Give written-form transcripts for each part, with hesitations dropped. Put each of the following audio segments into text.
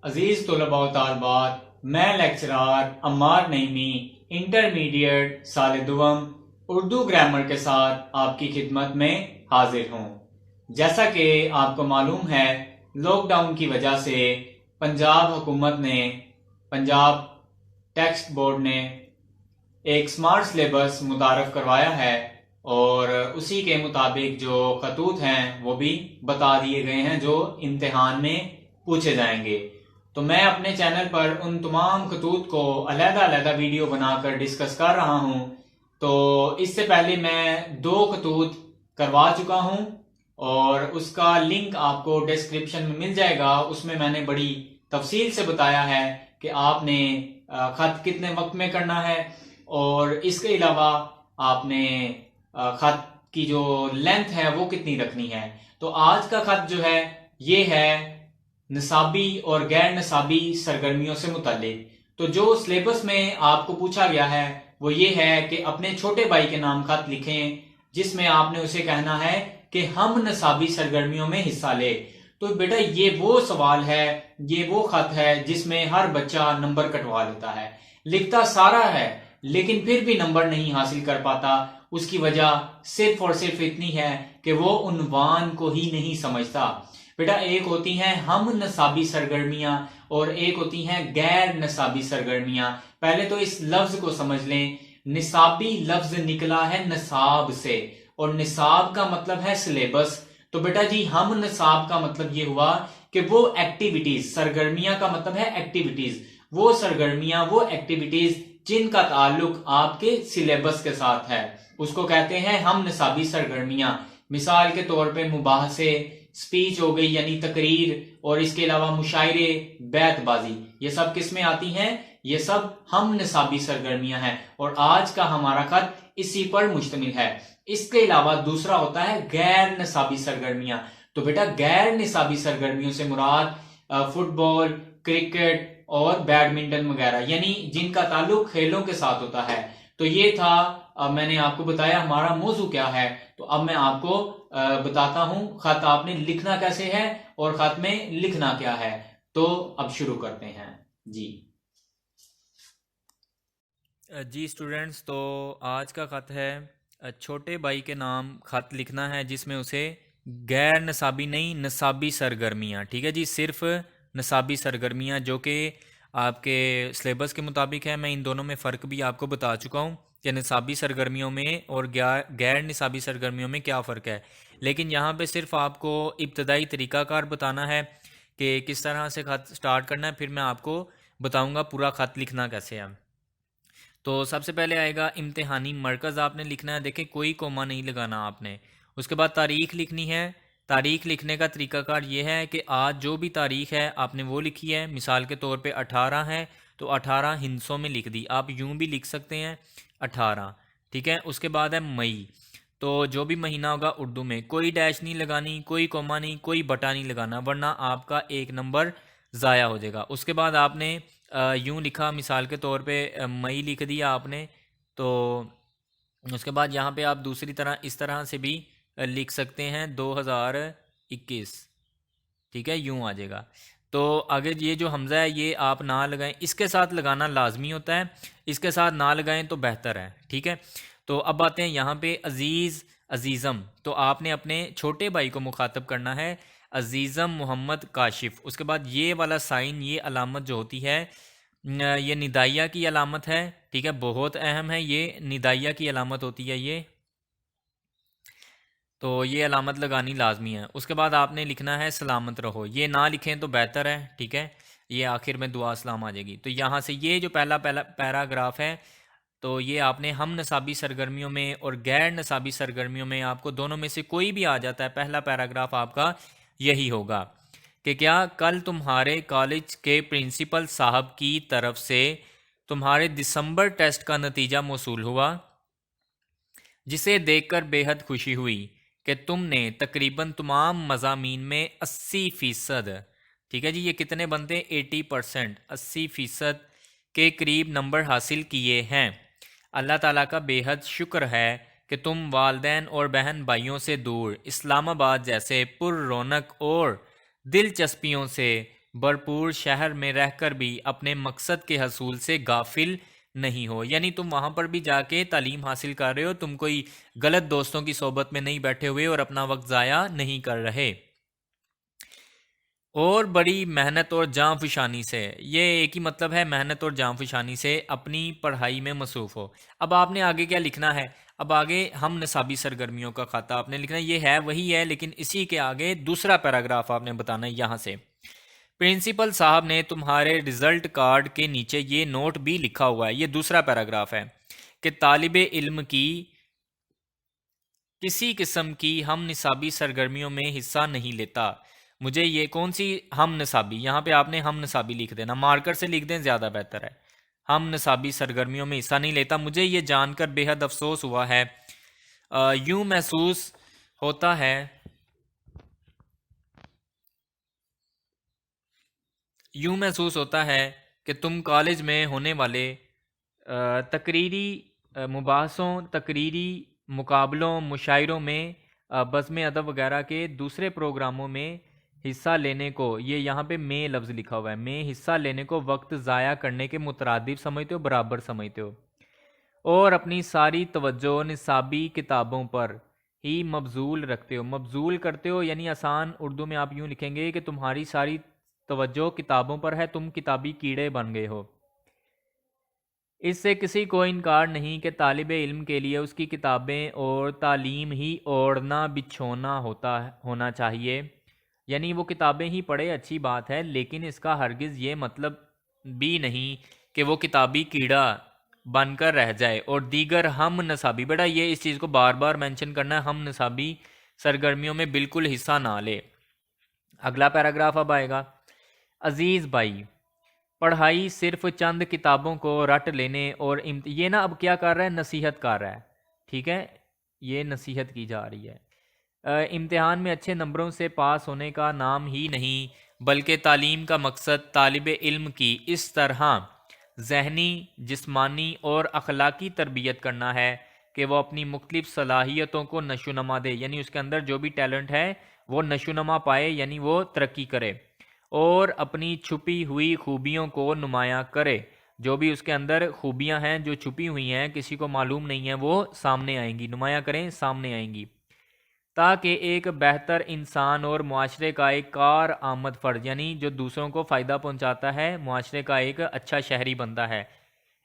عزیز طلباء و طالبات، میں لیکچرار عمار نعیمی انٹرمیڈیٹ سال دوم اردو گرامر کے ساتھ آپ کی خدمت میں حاضر ہوں۔ جیسا کہ آپ کو معلوم ہے، لاک ڈاؤن کی وجہ سے پنجاب حکومت نے، پنجاب ٹیکسٹ بورڈ نے ایک سمارٹ سلیبس متعارف کروایا ہے، اور اسی کے مطابق جو خطوط ہیں وہ بھی بتا دیے گئے ہیں جو امتحان میں پوچھے جائیں گے۔ تو میں اپنے چینل پر ان تمام خطوط کو علیحدہ علیحدہ ویڈیو بنا کر ڈسکس کر رہا ہوں۔ تو اس سے پہلے میں 2 خطوط کروا چکا ہوں، اور اس کا لنک آپ کو ڈسکرپشن میں مل جائے گا۔ اس میں میں نے بڑی تفصیل سے بتایا ہے کہ آپ نے خط کتنے وقت میں کرنا ہے، اور اس کے علاوہ آپ نے خط کی جو لینتھ ہے وہ کتنی رکھنی ہے۔ تو آج کا خط جو ہے یہ ہے نصابی اور غیر نصابی سرگرمیوں سے متعلق۔ تو جو سلیبس میں آپ کو پوچھا گیا ہے وہ یہ ہے کہ اپنے چھوٹے بھائی کے نام خط لکھیں، جس میں آپ نے اسے کہنا ہے کہ ہم نصابی سرگرمیوں میں حصہ لے۔ تو بیٹا یہ وہ سوال ہے، یہ وہ خط ہے جس میں ہر بچہ نمبر کٹوا لیتا ہے، لکھتا سارا ہے لیکن پھر بھی نمبر نہیں حاصل کر پاتا۔ اس کی وجہ صرف اور صرف اتنی ہے کہ وہ عنوان کو ہی نہیں سمجھتا۔ بیٹا ایک ہوتی ہیں ہم نصابی سرگرمیاں اور ایک ہوتی ہیں غیر نصابی سرگرمیاں۔ پہلے تو اس لفظ کو سمجھ لیں، نصابی لفظ نکلا ہے نصاب سے، اور نصاب کا مطلب ہے سلیبس۔ تو بیٹا جی ہم نصاب کا مطلب یہ ہوا کہ وہ ایکٹیویٹیز، سرگرمیاں کا مطلب ہے ایکٹیویٹیز، وہ سرگرمیاں، وہ ایکٹیویٹیز جن کا تعلق آپ کے سلیبس کے ساتھ ہے، اس کو کہتے ہیں ہم نصابی سرگرمیاں۔ مثال کے طور پہ مباحثے، سپیچ ہو گئی یعنی تقریر، اور اس کے علاوہ مشاعرے، بیت بازی، یہ سب کس میں آتی ہیں؟ یہ سب ہم نصابی سرگرمیاں ہیں، اور آج کا ہمارا خط اسی پر مشتمل ہے۔ اس کے علاوہ دوسرا ہوتا ہے غیر نصابی سرگرمیاں۔ تو بیٹا غیر نصابی سرگرمیوں سے مراد فٹ بال، کرکٹ اور بیڈمنٹن وغیرہ، یعنی جن کا تعلق کھیلوں کے ساتھ ہوتا ہے۔ تو یہ تھا، میں نے آپ کو بتایا ہمارا موضوع کیا ہے۔ تو اب میں آپ کو بتاتا ہوں خط آپ نے لکھنا کیسے ہے اور خط میں لکھنا کیا ہے۔ تو اب شروع کرتے ہیں جی۔ جی سٹوڈنٹس، تو آج کا خط ہے چھوٹے بھائی کے نام خط لکھنا ہے، جس میں اسے غیر نصابی نہیں، نصابی سرگرمیاں، ٹھیک ہے جی، صرف نصابی سرگرمیاں جو کہ آپ کے سلیبس کے مطابق ہے۔ میں ان دونوں میں فرق بھی آپ کو بتا چکا ہوں کہ نصابی سرگرمیوں میں اور غیر نصابی سرگرمیوں میں کیا فرق ہے، لیکن یہاں پہ صرف آپ کو ابتدائی طریقہ کار بتانا ہے کہ کس طرح سے خط سٹارٹ کرنا ہے، پھر میں آپ کو بتاؤں گا پورا خط لکھنا کیسے ہے۔ تو سب سے پہلے آئے گا امتحانی مرکز، آپ نے لکھنا ہے، دیکھیں کوئی کوما نہیں لگانا آپ نے۔ اس کے بعد تاریخ لکھنی ہے۔ تاریخ لکھنے کا طریقہ کار یہ ہے کہ آج جو بھی تاریخ ہے آپ نے وہ لکھی ہے۔ مثال کے طور پہ 18 ہے تو 18 ہندسوں میں لکھ دی، آپ یوں بھی لکھ سکتے ہیں 18، ٹھیک ہے۔ اس کے بعد ہے مئی، تو جو بھی مہینہ ہوگا اردو میں کوئی ڈیش نہیں لگانی، کوئی کوما نہیں، کوئی بٹا نہیں لگانا، ورنہ آپ کا 1 نمبر ضائع ہو جائے گا۔ اس کے بعد آپ نے یوں لکھا، مثال کے طور پہ مئی لکھ دیا آپ نے، تو اس کے بعد یہاں پہ آپ دوسری طرح اس طرح سے بھی لکھ سکتے ہیں 2021، ٹھیک ہے، یوں آ جائے گا۔ تو اگر یہ جو حمزہ ہے یہ آپ نہ لگائیں، اس کے ساتھ لگانا لازمی ہوتا ہے، اس کے ساتھ نہ لگائیں تو بہتر ہے، ٹھیک ہے۔ تو اب آتے ہیں یہاں پہ عزیز، عزیزم، تو آپ نے اپنے چھوٹے بھائی کو مخاطب کرنا ہے عزیزم محمد کاشف۔ اس کے بعد یہ والا سائن، یہ علامت جو ہوتی ہے یہ ندائیہ کی علامت ہے، ٹھیک ہے، بہت اہم ہے، یہ ندائیہ کی علامت ہوتی ہے یہ، تو یہ علامت لگانی لازمی ہے۔ اس کے بعد آپ نے لکھنا ہے سلامت رہو، یہ نہ لکھیں تو بہتر ہے، ٹھیک ہے، یہ آخر میں دعا سلام آ جائے گی۔ تو یہاں سے یہ جو پہلا پیراگراف ہے، تو یہ آپ نے ہم نصابی سرگرمیوں میں اور غیر نصابی سرگرمیوں میں آپ کو دونوں میں سے کوئی بھی آ جاتا ہے، پہلا پیراگراف آپ کا یہی ہوگا کہ کیا کل تمہارے کالج کے پرنسپل صاحب کی طرف سے تمہارے دسمبر ٹیسٹ کا نتیجہ موصول ہوا، جسے دیکھ کر بے حد خوشی ہوئی کہ تم نے تقریباً تمام مضامین میں 80%، ٹھیک ہے جی، یہ کتنے بنتے ہیں 80%، 80% کے قریب نمبر حاصل کیے ہیں۔ اللہ تعالیٰ کا بے حد شکر ہے کہ تم والدین اور بہن بھائیوں سے دور اسلام آباد جیسے پر رونق اور دلچسپیوں سے भरपूर शहर में रहकर भी अपने मकसद के हसूल से गाफिल नहीं हो। यानी तुम वहाँ पर भी जाके तालीम हासिल कर रहे हो, तुम कोई गलत दोस्तों की सोबत में नहीं बैठे हुए और अपना वक्त ज़ाया नहीं कर रहे। और बड़ी मेहनत और जांफशानी से, ये एक ही मतलब है, मेहनत और जांफशानी से अपनी पढ़ाई में मसरूफ़ हो। अब आपने आगे क्या लिखना है, अब आगे हम निसाबी सरगर्मियों का खाता आपने लिखना है, ये है वही है लेकिन इसी के आगे दूसरा पैराग्राफ आपने बताना है। यहाँ से प्रिंसिपल साहब ने तुम्हारे रिजल्ट कार्ड के नीचे ये नोट भी लिखा हुआ है, ये दूसरा पैराग्राफ है कि तालिबे इल्म की किसी किस्म की हम निसाबी सरगर्मियों में हिस्सा नहीं लेता। मुझे ये कौन सी हम निसाबी, यहाँ पे आपने हम निसाबी लिख देना, मार्कर से लिख दें ज़्यादा बेहतर है। हम निसाबी सरगर्मियों में हिस्सा नहीं लेता। मुझे ये जानकर बेहद अफसोस हुआ है। यूँ महसूस होता है कि तुम कॉलेज में होने वाले तकरीरी मुबाहसों, तकरीरी मुकाबलों, मुशायरों में, बज़्म अदब वगैरह के दूसरे प्रोग्रामों में हिस्सा लेने को, ये यहाँ पे में लफ्ज़ लिखा हुआ है, में हिस्सा लेने को वक्त ज़ाया करने के मुतरादिफ समझते हो, बराबर समझते हो, और अपनी सारी तवज्जो निसाबी किताबों पर ही मबजूल रखते हो। मबजूल करते हो यानी आसान उर्दू में आप यूँ लिखेंगे कि तुम्हारी सारी तवज्जो किताबों पर है, तुम किताबी कीड़े बन गए हो। इससे किसी को इनकार नहीं कि तालिब इल्म के लिए उसकी किताबें और तालीम ही ओढ़ना बिछोना होना चाहिए। यानी वो किताबें ही पढ़े, अच्छी बात है, लेकिन इसका हरगिज़ ये मतलब भी नहीं कि वो किताबी कीड़ा बनकर रह जाए और दीगर हम नसाबी, बेटा ये इस चीज़ को बार बार मेंशन करना है, हम नसाबी सरगर्मियों में बिल्कुल हिस्सा ना ले। अगला पैराग्राफ अब आएगा। अजीज़ भाई, पढ़ाई सिर्फ चंद किताबों को रट लेने और ये ना अब क्या कर रहा है, नसीहत कर रहा है, ठीक है, ये नसीहत की जा रही है। इम्तिहान में अच्छे नंबरों से पास होने का नाम ही नहीं, बल्कि तालीम का मकसद तालिब इल्म की इस तरह ज़हनी, जिस्मानी और अखलाकी तरबियत करना है कि वो अपनी मुख्तलिफ सलाहियतों को नशोनमा दे, यानी उसके अंदर जो भी टैलेंट है वो नशोनमा पाए, यानी वो तरक्की करे, और अपनी छुपी हुई खूबियों को नुमाया करे। जो भी उसके अंदर खूबियां हैं जो छुपी हुई हैं, किसी को मालूम नहीं है, वो सामने आएंगी, नुमाया करें, सामने आएंगी, ताकि एक बेहतर इंसान और मुआशरे का एक कार आमद फ़र्द, यानी जो दूसरों को फ़ायदा पहुंचाता है, मुआशरे का एक अच्छा शहरी बनता है।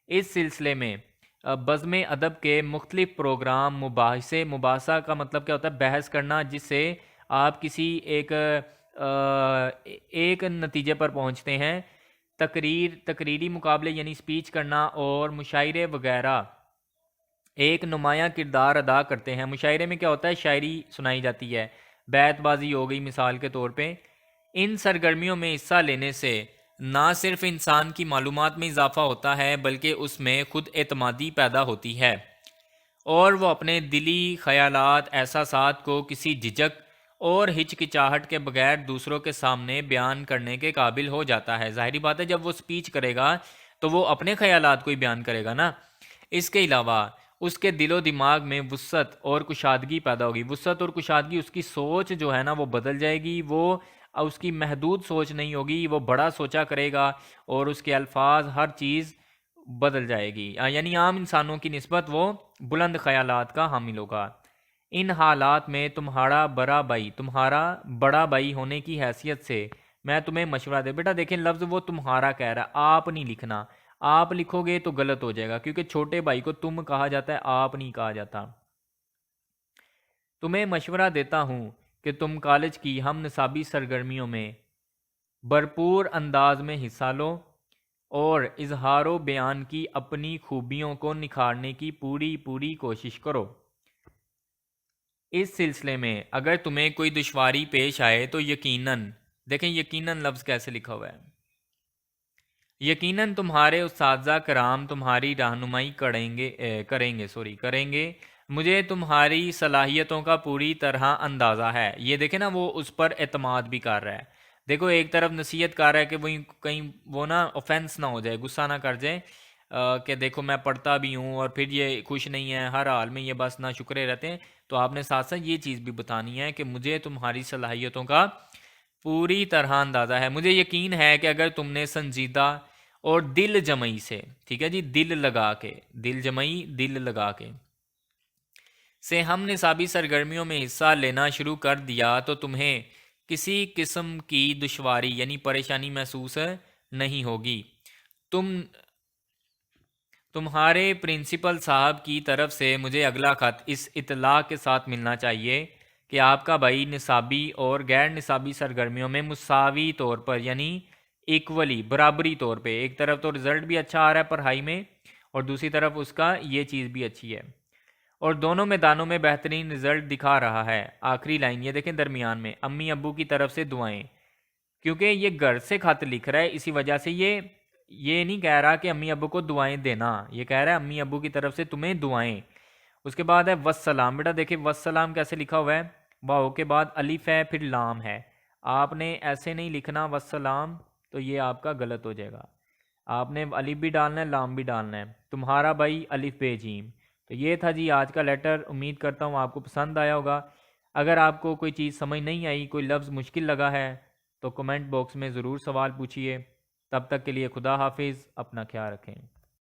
इस सिलसिले में बज़्म अदब के मुख्तलिफ प्रोग्राम, मुबाहसा का मतलब क्या होता है, बहस करना, जिससे आप किसी एक नतीजे पर पहुंचते हैं। तकरीरी मुकाबले यानी स्पीच करना और मुशायरे वगैरह एक नुमाया किरदार अदा करते हैं। मुशायरे में क्या होता है, शायरी सुनाई जाती है, बैतबाजी हो गई मिसाल के तौर पे। इन सरगर्मियों में हिस्सा लेने से ना सिर्फ इंसान की मालूमात में इजाफा होता है, बल्कि उसमें खुद एतमादी पैदा होती है और वो अपने दिली ख्यालात, एहसासात को किसी झिझक और हिचकिचाहट के बगैर दूसरों के सामने बयान करने के काबिल हो जाता है। ज़ाहिरी बात है, जब वो स्पीच करेगा तो वो अपने ख्यालात को ही बयान करेगा ना। इसके अलावा उसके दिलो दिमाग में वुसअत और कुशादगी पैदा होगी। वुसअत और कुशादगी, उसकी सोच जो है ना वो बदल जाएगी, वो उसकी महदूद सोच नहीं होगी, वो बड़ा सोचा करेगा और उसके अल्फाज, हर चीज़ बदल जाएगी, यानी आम इंसानों की निस्बत वो बुलंद ख्यालात का हामिल होगा। इन हालात में तुम्हारा बड़ा भाई होने की हैसियत से मैं तुम्हें मशवरा दे, बेटा देखें लफ्ज़ वो तुम्हारा कह रहा है, आप नहीं लिखना। आप लिखोगे तो गलत हो जाएगा, क्योंकि छोटे भाई को तुम कहा जाता है, आप नहीं कहा जाता। तुम्हें मशवरा देता हूँ कि तुम कॉलेज की हम निसाबी सरगर्मियों में भरपूर अंदाज में हिस्सा लो और इजहारो बयान की अपनी खूबियों को निखारने की पूरी कोशिश करो। इस सिलसिले में अगर तुम्हें कोई दुश्वारी पेश आए तो यकीनन, देखें यकीनन लफ्ज़ कैसे लिखा हुआ है, यकीनन तुम्हारे उस्ताज़ा कराम तुम्हारी रहनुमाई करेंगे। मुझे तुम्हारी सलाहियतों का पूरी तरह अंदाज़ा है। ये देखें ना, वो उस पर एतमाद भी कर रहा है। देखो, एक तरफ नसीहत कर रहा है कि वही कहीं वो ना ऑफेंस ना हो जाए, गुस्सा ना कर जाए कि देखो मैं पढ़ता भी हूँ और फिर ये खुश नहीं है, हर हाल में ये बस ना शुक्रे रहते हैं। तो आपने साथ साथ ये चीज़ भी बतानी है कि मुझे तुम्हारी सलाहियतों का पूरी तरह अंदाज़ा है। मुझे यकीन है कि अगर तुमने संजीदा और दिल जमई से, ठीक है जी, दिल लगा के, दिल जमई दिल लगा के से हम निसाबी सरगर्मियों में हिस्सा लेना शुरू कर दिया तो तुम्हें किसी किस्म की दुश्वारी यानी परेशानी महसूस नहीं होगी। तुम्हारे प्रिंसिपल साहब की तरफ से मुझे अगला ख़त इस इत्तला के साथ मिलना चाहिए कि आपका भाई निसाबी और गैर निसाबी सरगर्मियों में मुसावी तौर पर यानी इक्वली बराबरी तौर पे, एक तरफ तो रिज़ल्ट भी अच्छा आ रहा है पढ़ाई में और दूसरी तरफ उसका ये चीज़ भी अच्छी है और दोनों मैदानों में बेहतरीन रिजल्ट दिखा रहा है। आखिरी लाइन ये देखें दरमियान में, अम्मी अब्बू की तरफ से दुआएं। क्योंकि ये घर से खत लिख रहा है इसी वजह से ये नहीं कह रहा कि अम्मी अब्बू को दुआएं देना, ये कह रहा है अम्मी अब्बू की तरफ से तुम्हें दुआएं। उसके बाद है वस्सलाम। बेटा देखिए वस्सलाम कैसे लिखा हुआ है, वाओ के बाद अलिफ है फिर लाम है। आपने ऐसे नहीं लिखना वस्सलाम, तो ये आपका गलत हो जाएगा। आपने अलिफ भी डालना है लाम भी डालना है। तुम्हारा भाई अलिफ बेजीम। तो ये था जी आज का लेटर। उम्मीद करता हूँ आपको पसंद आया होगा। अगर आपको कोई चीज़ समझ नहीं आई, कोई लफ्ज़ मुश्किल लगा है तो कमेंट बॉक्स में ज़रूर सवाल पूछिए। तब तक के लिए खुदा हाफिज़, अपना ख्याल रखें।